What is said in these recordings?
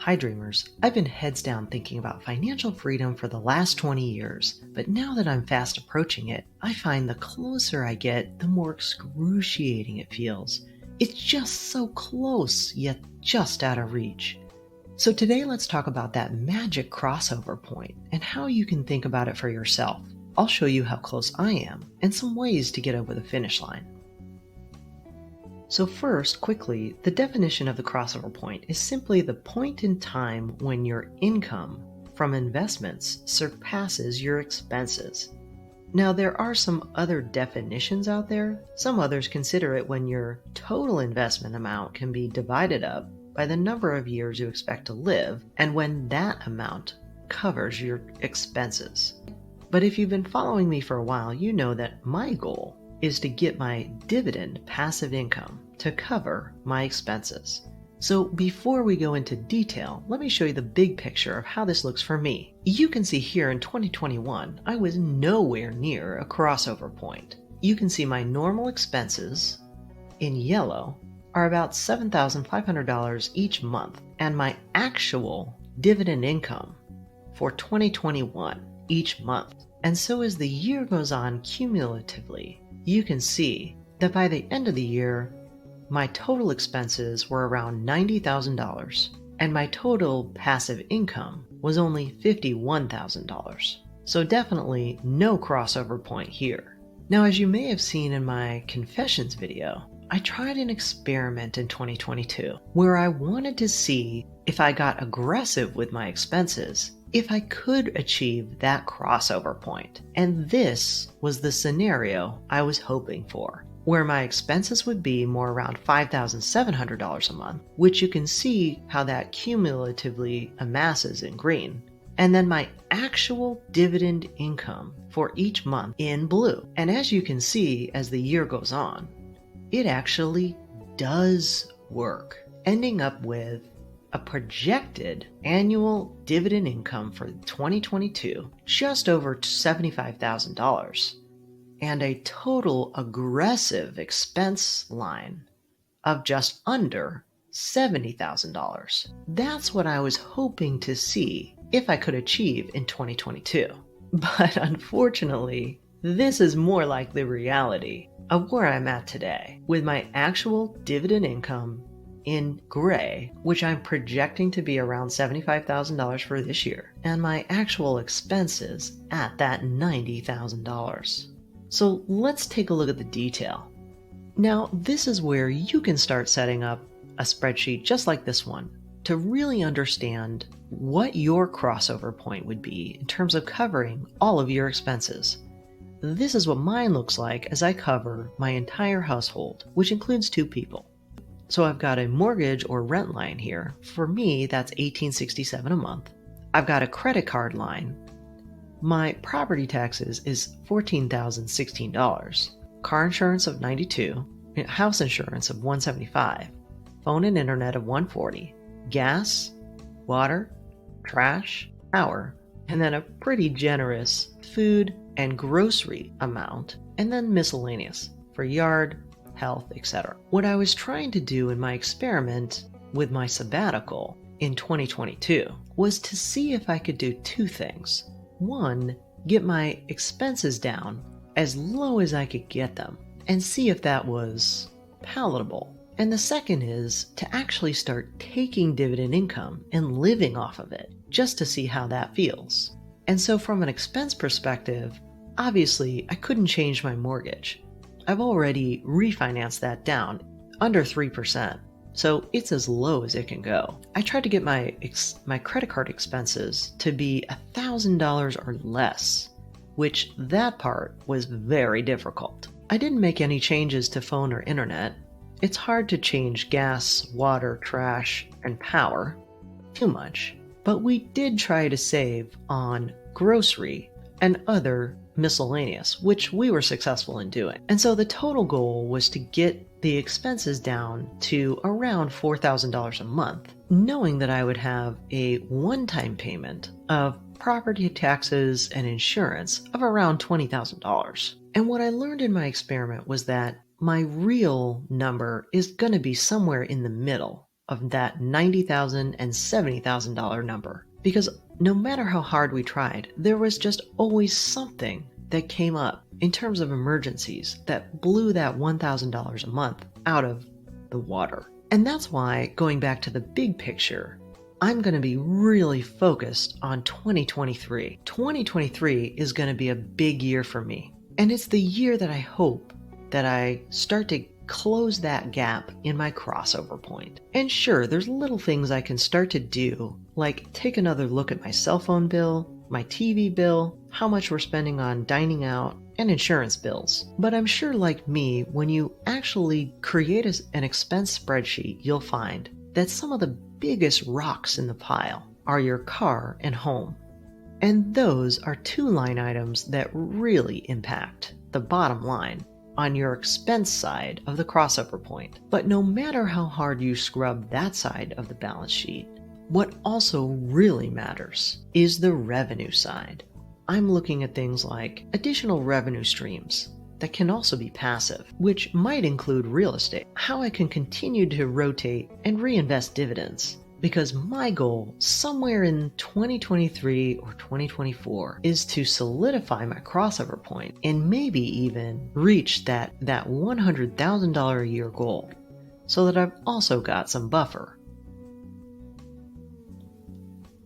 Hi dreamers, I've been heads down thinking about financial freedom for the last 20 years, but now that I'm fast approaching it, I find the closer I get, the more excruciating it feels. It's just so close, yet just out of reach. So today let's talk about that magic crossover point and how you can think about it for yourself. I'll show you how close I am and some ways to get over the finish line. So first, quickly, the definition of the crossover point is simply the point in time when your income from investments surpasses your expenses. Now, there are some other definitions out there. Some others consider it when your total investment amount can be divided up by the number of years you expect to live and when that amount covers your expenses. But if you've been following me for a while, you know that my goal is to get my dividend passive income to cover my expenses. So before we go into detail, let me show you the big picture of how this looks for me. You can see here in 2021, I was nowhere near a crossover point. You can see my normal expenses in yellow are about $7,500 each month, and my actual dividend income for 2021 each month. And so as the year goes on cumulatively, you can see that by the end of the year, my total expenses were around $90,000 and my total passive income was only $51,000. So definitely no crossover point here. Now, as you may have seen in my confessions video, I tried an experiment in 2022 where I wanted to see if I got aggressive with my expenses, if I could achieve that crossover point. And this was the scenario I was hoping for, where my expenses would be more around $5,700 a month, which you can see how that cumulatively amasses in green, and then my actual dividend income for each month in blue. And as you can see, as the year goes on, it actually does work, ending up with a projected annual dividend income for 2022 just over $75,000 and a total aggressive expense line of just under $70,000. That's what I was hoping to see if I could achieve in 2022. But unfortunately, this is more like the reality of where I'm at today, with my actual dividend income in gray, which I'm projecting to be around $75,000 for this year, and my actual expenses at that $90,000. So let's take a look at the detail. Now, this is where you can start setting up a spreadsheet just like this one to really understand what your crossover point would be in terms of covering all of your expenses. This is what mine looks like as I cover my entire household, which includes 2 people. So I've got a mortgage or rent line here. For me, that's $1,867 a month. I've got a credit card line. My property taxes is $14,016. Car insurance of $92, house insurance of $175, phone and internet of $140, gas, water, trash, power, and then a pretty generous food and grocery amount, and then miscellaneous for yard, health, etc. What I was trying to do in my experiment with my sabbatical in 2022 was to see if I could do 2 things. One, get my expenses down as low as I could get them and see if that was palatable. And the second is to actually start taking dividend income and living off of it, just to see how that feels. And so from an expense perspective, obviously I couldn't change my mortgage. I've already refinanced that down under 3%, so it's as low as it can go. I tried to get my credit card expenses to be $1,000 or less, which that part was very difficult. I didn't make any changes to phone or internet. It's hard to change gas, water, trash, and power too much, but we did try to save on grocery and other miscellaneous, which we were successful in doing. And so the total goal was to get the expenses down to around $4,000 a month, knowing that I would have a one-time payment of property taxes and insurance of around $20,000. And what I learned in my experiment was that my real number is going to be somewhere in the middle of that $90,000 and $70,000 number. Because no matter how hard we tried, there was just always something that came up in terms of emergencies that blew that $1,000 a month out of the water. And that's why, going back to the big picture, I'm going to be really focused on 2023. 2023 is going to be a big year for me. And it's the year that I hope that I start to close that gap in my crossover point. And sure, there's little things I can start to do, like take another look at my cell phone bill, my TV bill, how much we're spending on dining out, and insurance bills. But I'm sure, like me, when you actually create an expense spreadsheet, you'll find that some of the biggest rocks in the pile are your car and home. And those are two line items that really impact the bottom line on your expense side of the crossover point. But no matter how hard you scrub that side of the balance sheet, what also really matters is the revenue side. I'm looking at things like additional revenue streams that can also be passive, which might include real estate, how I can continue to rotate and reinvest dividends. Because my goal somewhere in 2023 or 2024 is to solidify my crossover point and maybe even reach that $100,000 a year goal so that I've also got some buffer.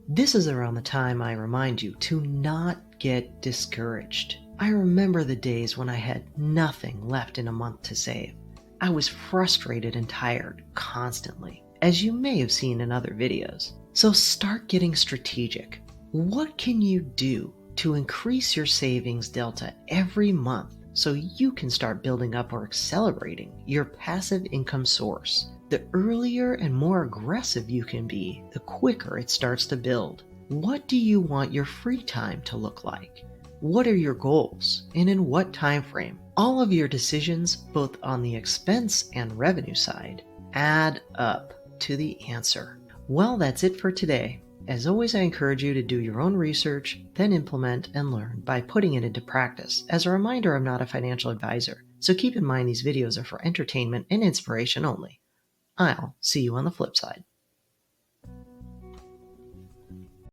This is around the time I remind you to not get discouraged. I remember the days when I had nothing left in a month to save. I was frustrated and tired constantly, as you may have seen in other videos. So start getting strategic. What can you do to increase your savings delta every month so you can start building up or accelerating your passive income source? The earlier and more aggressive you can be, the quicker it starts to build. What do you want your free time to look like? What are your goals, and in what time frame? All of your decisions, both on the expense and revenue side, add up to the answer. Well, that's it for today. As always, I encourage you to do your own research, then implement and learn by putting it into practice. As a reminder, I'm not a financial advisor, so keep in mind these videos are for entertainment and inspiration only. I'll see you on the flip side.